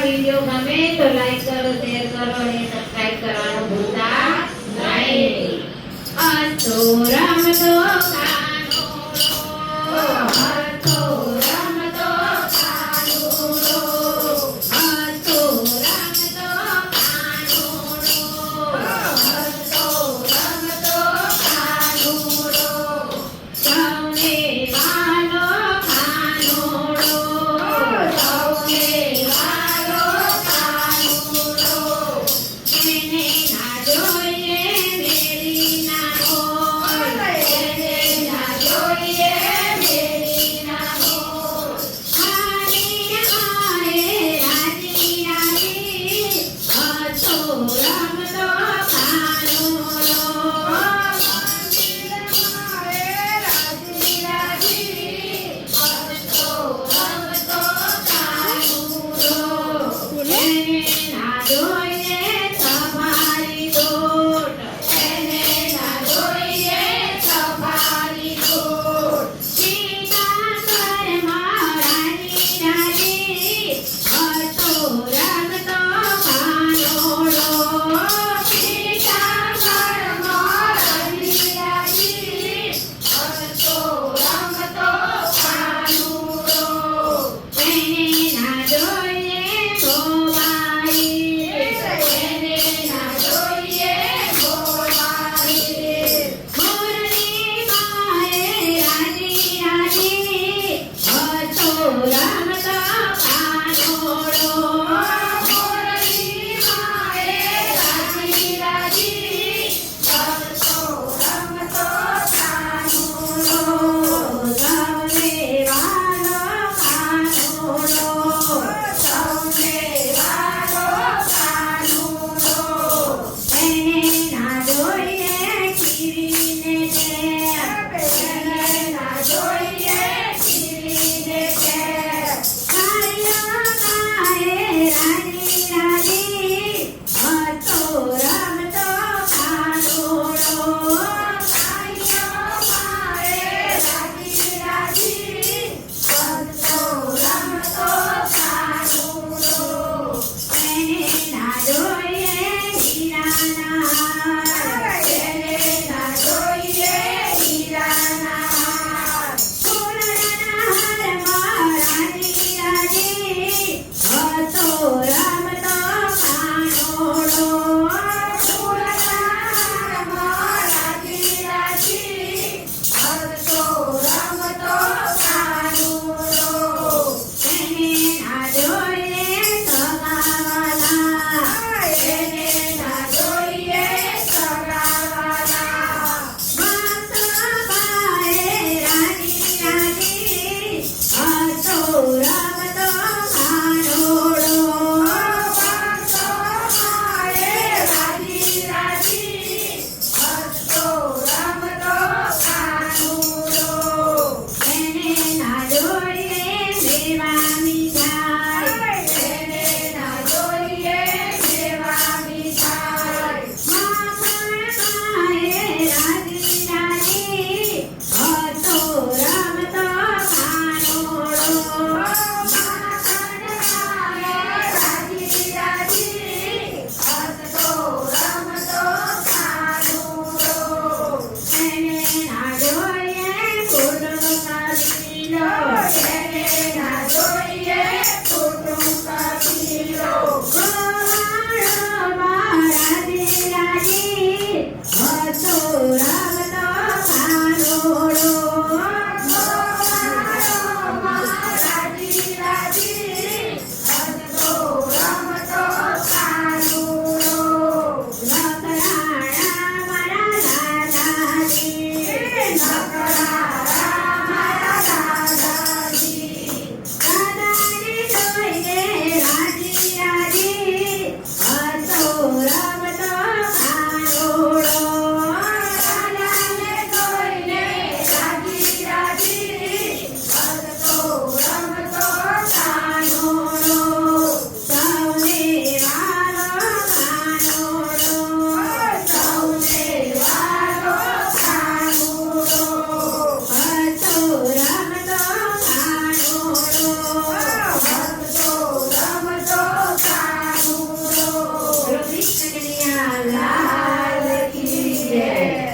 Video ગમે તો like કરો, શેર કરો અને સબસ્ક્રાઇબ કરવાનું ભૂલતા નહીં. હસતો રમતો કાનુડો, હસતો રમતો કાનુડો, હસતો રમતો કાનુડો, હસતો રમતો કાનુડો, સૌને વાલો કાનુડો, સૌને વાલો કાનુડો, એને ના જોઈએ મેરી ના હોય, એને ના જોઈએ મેરી ના હોય. હારે હારે રાજી રાજી, હસતો રમતો કાનુડો, એને ના જોઈએ તમારી દોટ, એને ના જોઈએ તમારી દોટ. સીતા ઘરમાં રાજી રાજી, હસતો રમતો કાનુડો, સીતા ઘરમાં રાજી રાજી, હસતો રમતો કાનુડો. એને ના જોઈએ ગોવાળી, એને ના જોઈએ ગોવાળી. મોરની માએ રાજી રાજી, હસતો રમતો કાનુડો, મોરની માએ રાજી રાજી, હસતો રમતો કાનુડો, સૌને વાલો કાનુડો, સૌને વાલો કાનુડો. એને ના જોઈએ ખીરીને કેર, એને ના જોઈએ ખીરીને કેર. કાળિયો માએ રાજી રાજી, હસતો રમતો કાનુડો, કાળિયો માએ રાજી રાજી, હસતો રમતો કાનુડો. એને ના જોઈએ હીરાના હાર, એને ના જોઈએ હીરાના હાર. સોનાના હારમાં રાજી રાજી, હસતો રમતો કાનુડો, સોનાના હારમાં રાજી રાજી, હસતો રમતો કાનુડો. એને ના જોઈએ સગાવાલા, એને ના જોઈએ સગાવાલા. માતાએ રાજી રાજી, હસતો રમતો કાનુડો, માતાએ રાજી રાજી, હસતો રમતો કાનુડો. એને ના જોઈએ મેવા મીઠાઈ, એને ના જોઈએ મેવા મીઠાઈ. માતાએ રાજી રાજી, હસતો રમતો કાનુડો, જય